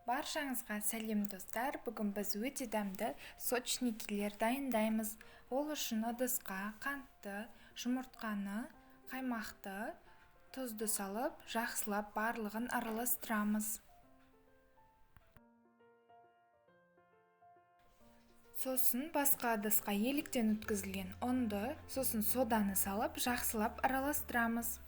Баршаңызға сәлем достар. Бүгін біз өте дәмді сочникилер дайындаймыз. Ол үшін ыдысқа қантты, жұмыртқаны, қаймақты, тұзды салып, жақсылап барлығын араластырамыз. Сосын басқа ыдысқа еліктен өткізілген ұнды, сосын соданы салып, жақсылап араластырамыз.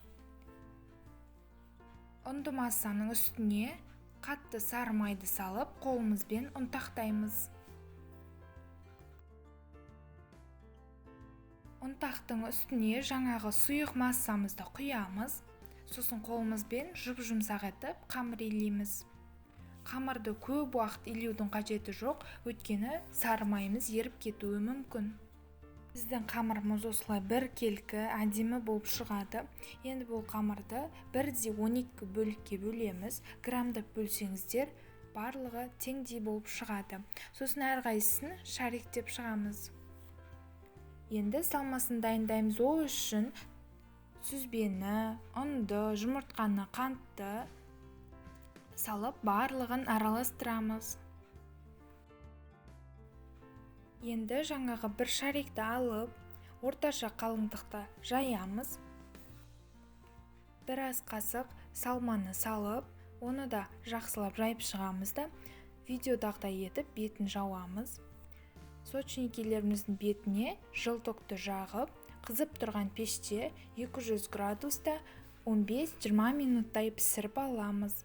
Ұнды массаның үстіне қатты сары майды салып, қолымызбен ұнтақтаймыз. Ұнтақтың үстіне жаңағы сұйық массамызды құямыз. Сосын қолымызбен жұп-жұмсақ етіп қамыр илейміз. Қамырды көп уақыт илеудің қажеті жоқ, өйткені сары майымыз еріп кетуі мүмкін. Біздің қамырымыз осылай біркелкі әдемі болып шығады. Енді бұл қамырды 1/12 бөлікке бөлеміз. Грамдап бөлсеңіздер, барлығы теңдей болып шығады. Сосын әрқайсысын шариктеп шығамыз. Енді салмасын дайындаймыз. Ол үшін сүзбені, ұнды, жұмыртқаны, қантты салып, барлығын араластырамыз. Енді жаңағы бір шарикті алып, орташа қалыңдықта жаямыз. Бір ас қасық салманы салып, оны да жақсылап жайып шығамыз да, видеодағыдай етіп бетін жауамыз. Сочникилеріміздің бетіне жылтоқты жағып, қызып тұрған пеште 200 градуста 15-20 минуттай пісіріп аламыз.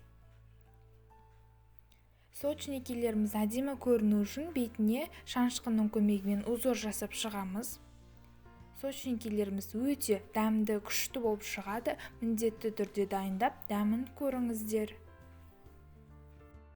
Сочникилеріміз әдемі көріну үшін бетіне шанышқының көмегімен узор жасап шығамыз. Сочникилеріміз өте дәмді, күшті болып шығады. Міндетті түрде дайындап, дәмін көріңіздер.